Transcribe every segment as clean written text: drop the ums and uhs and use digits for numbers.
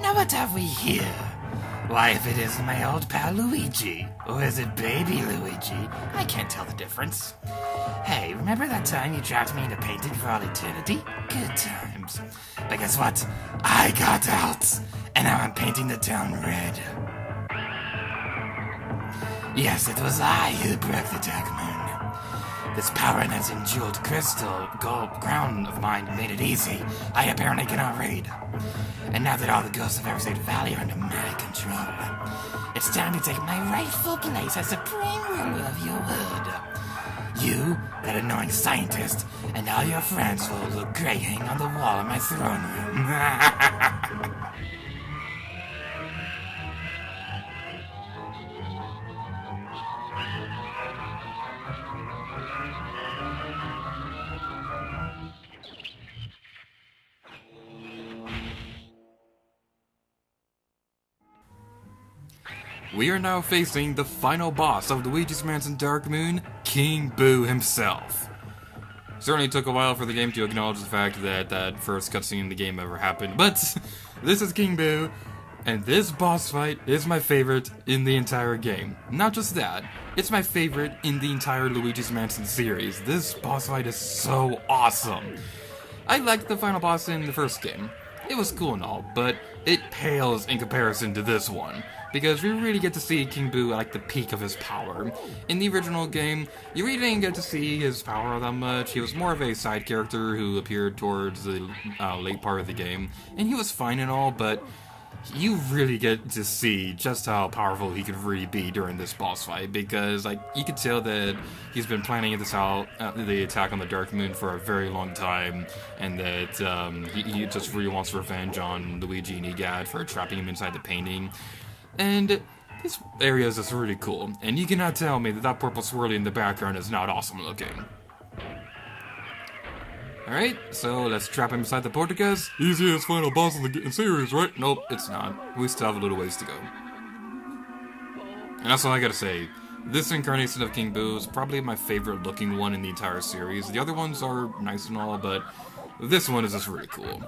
Now what have we here? Why, if it is my old pal Luigi, or is it baby Luigi? I can't tell the difference. Hey, remember that time you trapped me in a painting for all eternity? Good times. But guess what? I got out, and now I'm painting the town red. Yes, it was I who broke the Dark Moon. This power and its jeweled crystal gold crown of mine made it easy. I apparently cannot read. And now that all the ghosts of Everstate Valley are under my control, it's time to take my rightful place as supreme ruler of your world. You, that annoying scientist, and all your friends will look great hanging on the wall of my throne room. We are now facing the final boss of Luigi's Mansion Dark Moon, King Boo himself. Certainly took a while for the game to acknowledge the fact that that first cutscene in the game ever happened, but this is King Boo, and this boss fight is my favorite in the entire game. Not just that, it's my favorite in the entire Luigi's Mansion series. This boss fight is so awesome. I liked the final boss in the first game. It was cool and all, but it pales in comparison to this one, because we really get to see King Boo at like the peak of his power. In the original game, you really didn't get to see his power that much. He was more of a side character who appeared towards the late part of the game, and he was fine and all, but you really get to see just how powerful he could really be during this boss fight, because like you could tell that he's been planning this out, the attack on the Dark Moon, for a very long time, and that he just really wants revenge on Luigi and Egad for trapping him inside the painting. And this area is just really cool, and you cannot tell me that that purple swirly in the background is not awesome looking. Alright, so let's trap him inside the porticus. Easiest final boss in the series, right? Nope, it's not. We still have a little ways to go. And that's all I gotta say. This incarnation of King Boo is probably my favorite looking one in the entire series. The other ones are nice and all, but this one is just really cool.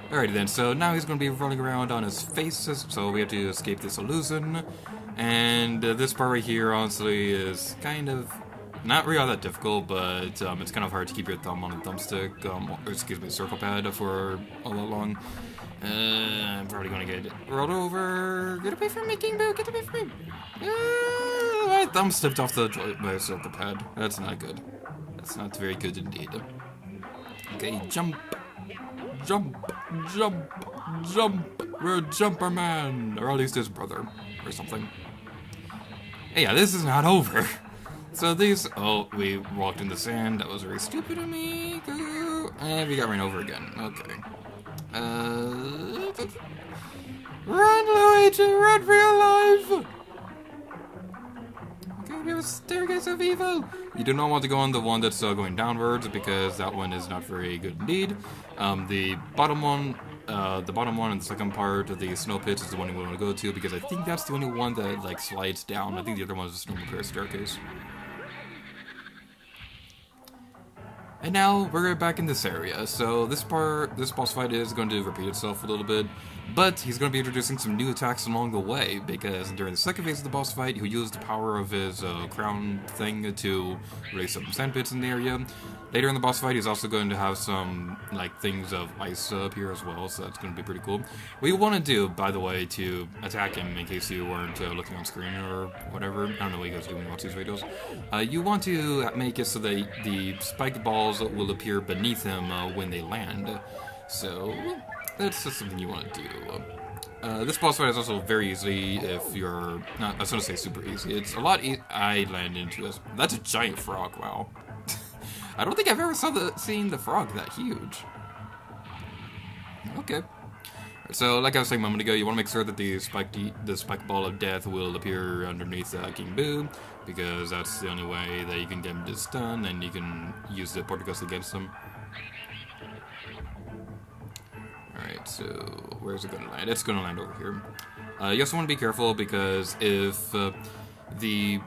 Alrighty then, so now he's going to be rolling around on his face, so we have to escape this illusion. And this part right here, honestly, is kind of not really all that difficult, but it's kind of hard to keep your thumb on the thumbstick, or excuse me, circle pad for a lot long. I'm probably going to get rolled over. Get away from me, King Boo, get away from me. My thumb slipped off the circle pad. That's not good. That's not very good indeed. Okay, jump. Jump, jump, jump, we're Jumper Man, or at least his brother, or something. Hey, yeah, this is not over. So these, we walked in the sand, that was very stupid of me, and we got ran over again, okay. Run, Luigi, run for your life! Okay, we have a staircase of evil! You do not want to go on the one that's going downwards, because that one is not very good indeed. The bottom one and the second part of the snow pits is the one you want to go to, because I think that's the only one that like slides down. I think the other one is a snow repair staircase. And now we're back in this area, so this boss fight is going to repeat itself a little bit, but he's going to be introducing some new attacks along the way, because during the second phase of the boss fight, he'll use the power of his crown thing to raise some sand pits in the area. Later in the boss fight, he's also going to have some, like, things of ice up here as well, so that's going to be pretty cool. What you want to do, by the way, to attack him, in case you weren't looking on screen or whatever, I don't know what you guys do when you watch these videos, you want to make it so that the spike balls will appear beneath him when they land. So, that's just something you want to do. This boss fight is also very easy if you're, not, I was going to say super easy, it's a lot I land into this. That's a giant frog, wow. I don't think I've ever seen the frog that huge. Okay. So, like I was saying a moment ago, you want to make sure that the spike ball of death will appear underneath King Boo, because that's the only way that you can get him to stun, and you can use the Portagos against him. Alright, so where's it going to land? It's going to land over here. You also want to be careful, because if the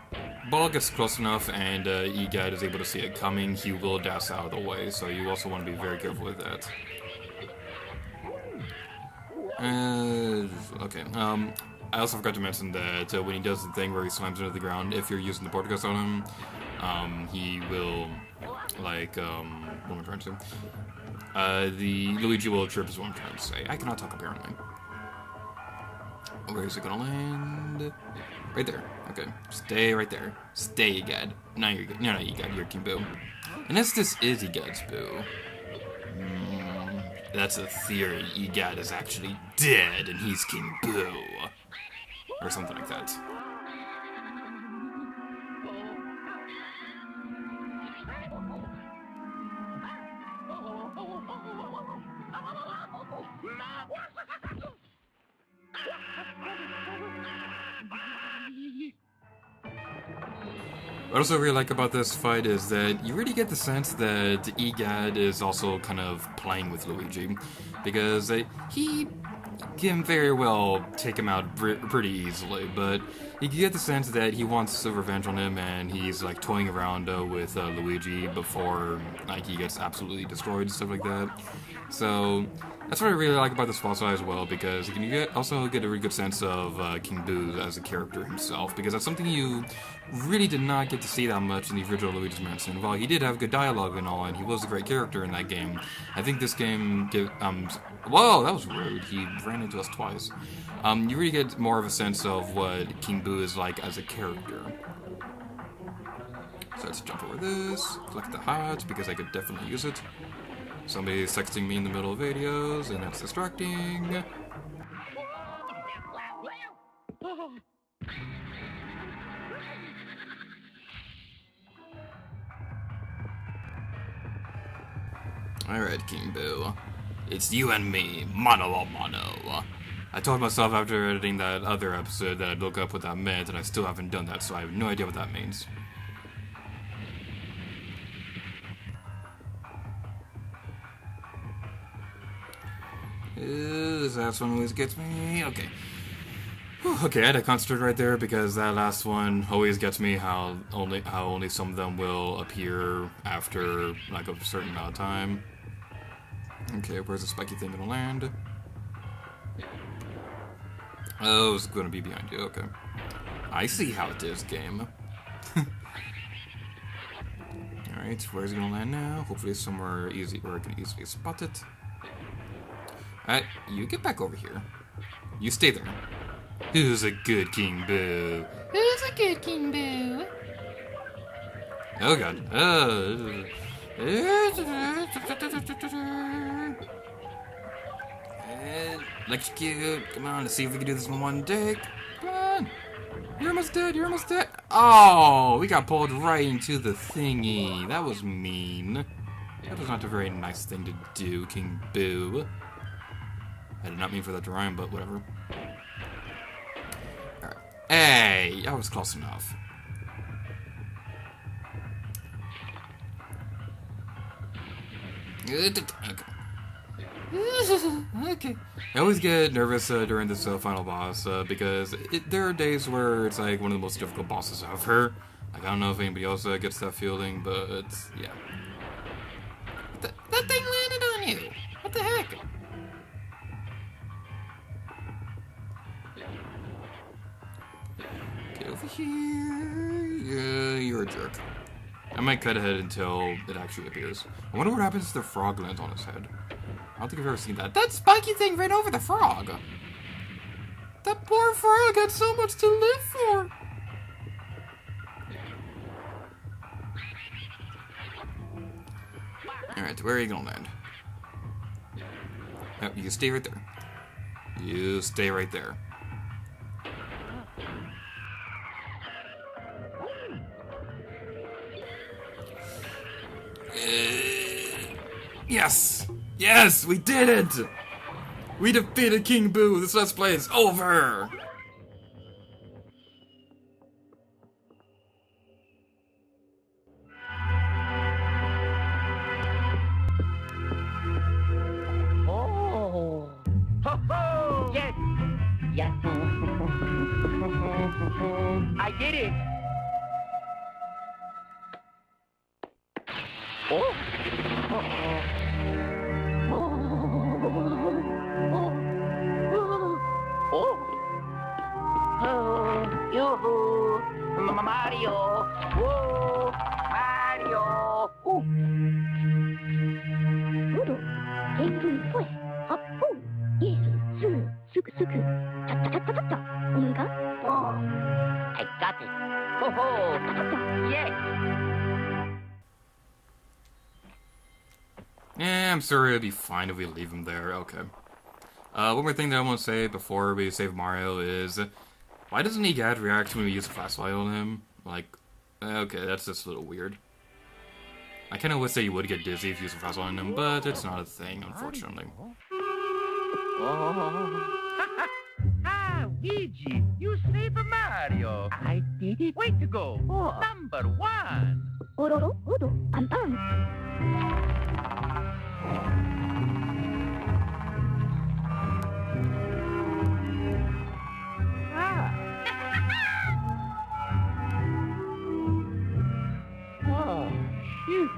ball gets close enough and EGAD is able to see it coming, he will dash out of the way, so you also want to be very careful with that. Okay, I also forgot to mention that when he does the thing where he slams into the ground, if you're using the Portagos on him, he will, like, what am I trying to say? The Luigi will trip is what I'm trying to say. I cannot talk apparently. Where is it gonna land? Right there. Okay. Stay right there. Stay, EGAD. No, you're good. No, EGAD, you're King Boo. Unless this is EGAD's Boo. That's a theory. EGAD is actually dead and he's King Boo. Or something like that. What I also really like about this fight is that you really get the sense that EGAD is also kind of playing with Luigi, because he can very well take him out pretty easily, but you get the sense that he wants revenge on him, and he's like toying around with Luigi before like he gets absolutely destroyed and stuff like that. So that's what I really like about this boss fight as well, because you can also get a really good sense of King Boo as a character himself, because that's something you really did not get to see that much in the original Luigi's Mansion. While he did have good dialogue and all, and he was a great character in that game, I think this game whoa, that was rude. He ran into us twice. You really get more of a sense of what King Boo is like as a character. So let's jump over this, collect the hat, because I could definitely use it. Somebody's texting me in the middle of videos, and that's distracting. Alright, King Boo. It's you and me, mano a mano. I told myself after editing that other episode that I'd look up what that meant, and I still haven't done that, so I have no idea what that means. That one always gets me. Okay. Whew, okay, I had to concentrate right there because that last one always gets me. How only some of them will appear after like a certain amount of time. Okay, where's the spiky thing gonna land? Oh, it's gonna be behind you. Okay, I see how it is, game. All right, where's it gonna land now? Hopefully somewhere easy where I can easily spot it. Alright, you get back over here. You stay there. Who's a good King Boo? Who's a good King Boo? Oh god. Electrocute. Come on, let's see if we can do this in one take. Come on. You're almost dead, you're almost dead. Oh, we got pulled right into the thingy. That was mean. That was not a very nice thing to do, King Boo. I did not mean for that to rhyme, but whatever. Alright. Hey, I was close enough. Okay. I always get nervous during this final boss because there are days where it's like one of the most difficult bosses ever. Like, I don't know if anybody else gets that feeling, but yeah. over here. Yeah, you're a jerk. I might cut ahead until it actually appears. I wonder what happens if the frog lands on his head. I don't think I've ever seen that. That spiky thing ran over the frog! That poor frog had so much to live for! Alright, where are you gonna land? Oh, you stay right there. You stay right there. Yes! Yes! We did it! We defeated King Boo! This Let's Play is over! Oh! Ho ho! Yes! Yes! I did it! Oh! Yoo-hoo! Mario! Whoa! Mario! Oh! I got it! Ho ho! Yes! Yeah, I'm sure it'd be fine if we leave him there. Okay. One more thing that I want to say before we save Mario is, why doesn't he get react when we use a flashlight on him? Like, okay, that's just a little weird. I kind of wish that you would get dizzy if you use a flashlight on him, but it's not a thing, unfortunately. Ah, Luigi, you saved Mario. I did it. Way to go. Number 1. Oh, shoot.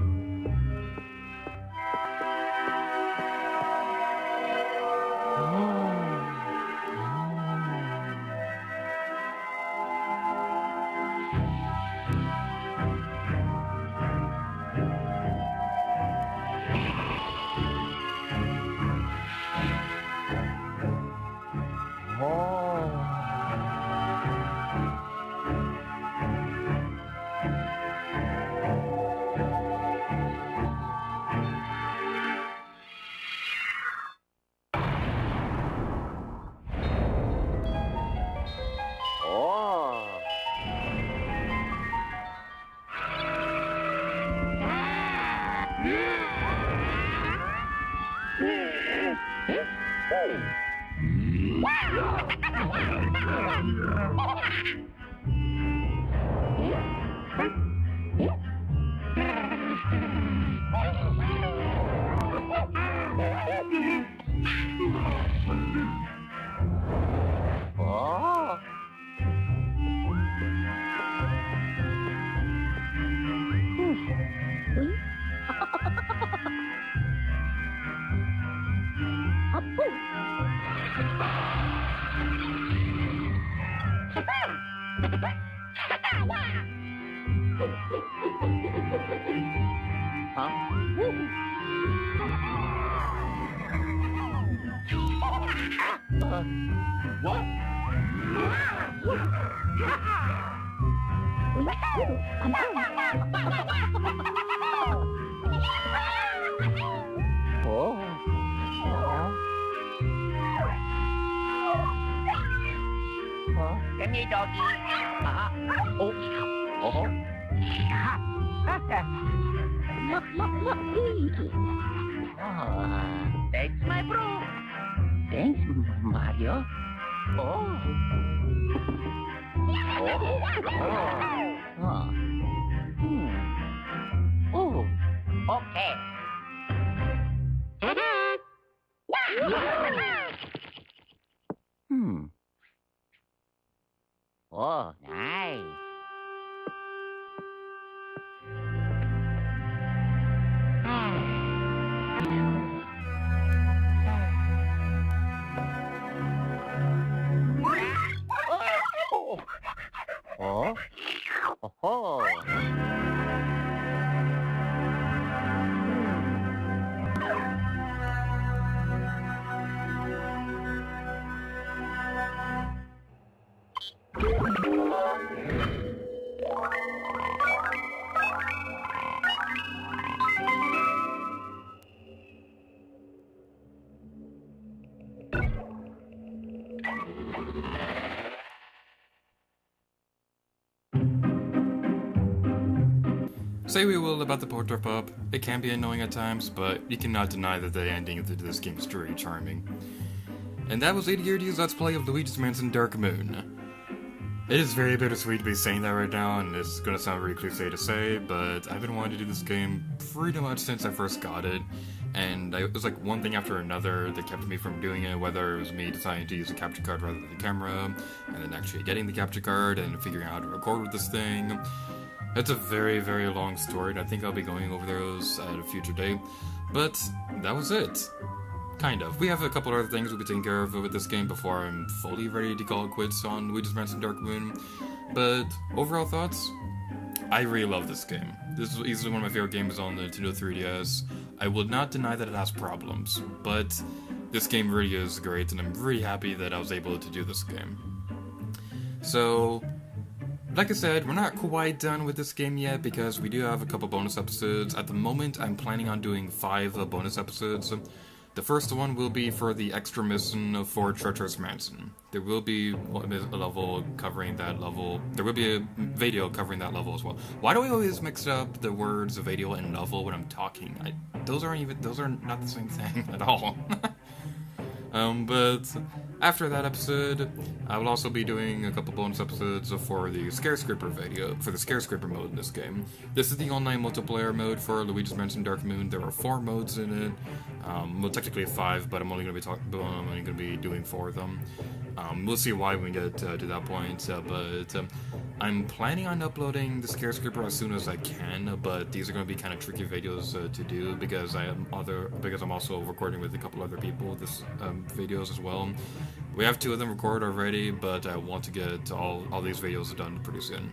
Come here, doggy. Thanks, my bro. Thanks, Mario. Okay. Oh, nice. Oh. Say we will about the Porter Pup, it can be annoying at times, but you cannot deny that the ending to this game is truly charming. And that was 80 Years Let's Play of Luigi's Mansion Dark Moon. It is very bittersweet to be saying that right now, and it's gonna sound really cliche to say, but I've been wanting to do this game pretty much since I first got it, and it was like one thing after another that kept me from doing it, whether it was me deciding to use a capture card rather than the camera, and then actually getting the capture card and figuring out how to record with this thing. It's a very, very long story, and I think I'll be going over those at a future date, but that was it. Kind of. We have a couple other things we'll be taking care of with this game before I'm fully ready to call it quits on Luigi's Mansion Dark Moon. But overall thoughts? I really love this game. This is easily one of my favorite games on the Nintendo 3DS. I will not deny that it has problems, but this game really is great, and I'm really happy that I was able to do this game. So, like I said, we're not quite done with this game yet because we do have a couple bonus episodes. At the moment, I'm planning on doing 5 bonus episodes. The first one will be for the extra mission for Treacherous Mansion. There will be a level covering that level. There will be a video covering that level as well. Why do we always mix up the words video and level when I'm talking? Those are not the same thing at all. But after that episode, I will also be doing a couple bonus episodes for the Scarescraper video, for the Scarescraper mode in this game. This is the online multiplayer mode for Luigi's Mansion Dark Moon. There are 4 modes in it. Well, technically 5, but I'm only going to be doing 4 of them. We'll see why when we get to that point, but I'm planning on uploading the Scarescraper as soon as I can, but these are going to be kind of tricky videos to do because I'm also recording with a couple other people this videos as well. We have 2 of them recorded already, but I want to get all these videos done pretty soon.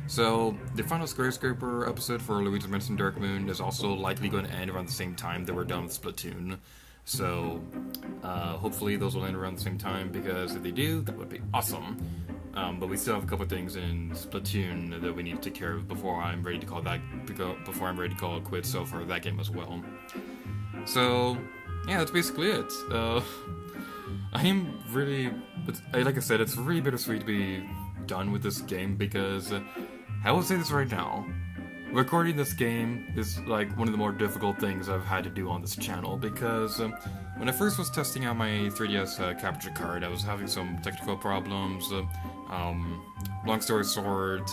So, the final Scarescraper episode for Luigi's Mansion Dark Moon is also likely going to end around the same time that we're done with Splatoon. So, hopefully those will end around the same time, because if they do, that would be awesome. But we still have a couple of things in Splatoon that we need to take care of before I'm ready to call it quits for that game as well. So, yeah, that's basically it. I am really, like I said, it's really bittersweet to be done with this game because, I will say this right now, recording this game is like one of the more difficult things I've had to do on this channel because when I first was testing out my 3DS capture card, I was having some technical problems. Long story short,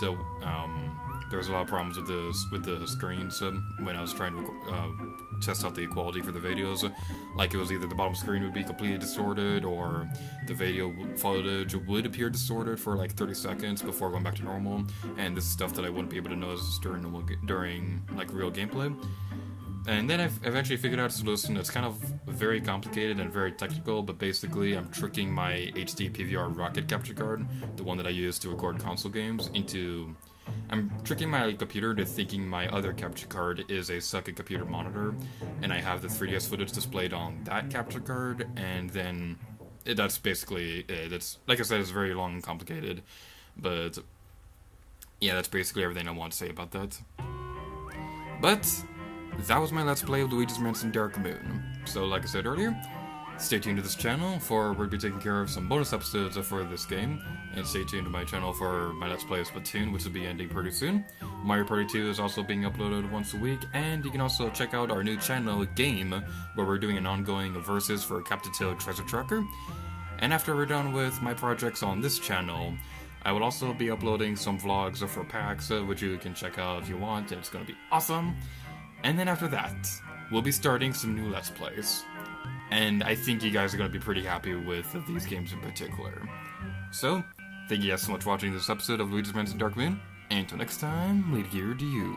there was a lot of problems with the screens when I was trying to test out the quality for the videos. Like it was either the bottom screen would be completely distorted, or the video footage would appear distorted for like 30 seconds before going back to normal. And this is stuff that I wouldn't be able to notice during like real gameplay. And then I've eventually figured out a solution that's kind of very complicated and very technical, but basically I'm tricking my HD PVR Rocket capture card, the one that I use to record console games, I'm tricking my computer into thinking my other capture card is a second computer monitor, and I have the 3DS footage displayed on that capture card, and then that's basically it. It's, like I said, it's very long and complicated, but yeah, that's basically everything I want to say about that. But that was my Let's Play of Luigi's Mansion Dark Moon. So, like I said earlier, stay tuned to this channel for we'll be taking care of some bonus episodes for this game, and stay tuned to my channel for my Let's Play of Splatoon, which will be ending pretty soon. Mario Party 2 is also being uploaded once a week, and you can also check out our new channel, G.A.M.E, where we're doing an ongoing versus for Captain Toad Treasure Tracker. And after we're done with my projects on this channel, I will also be uploading some vlogs for PAX, which you can check out if you want, and it's going to be awesome. And then after that, we'll be starting some new Let's Plays. And I think you guys are going to be pretty happy with these games in particular. So, thank you guys so much for watching this episode of Luigi's Mansion Dark Moon, and until next time, later to you.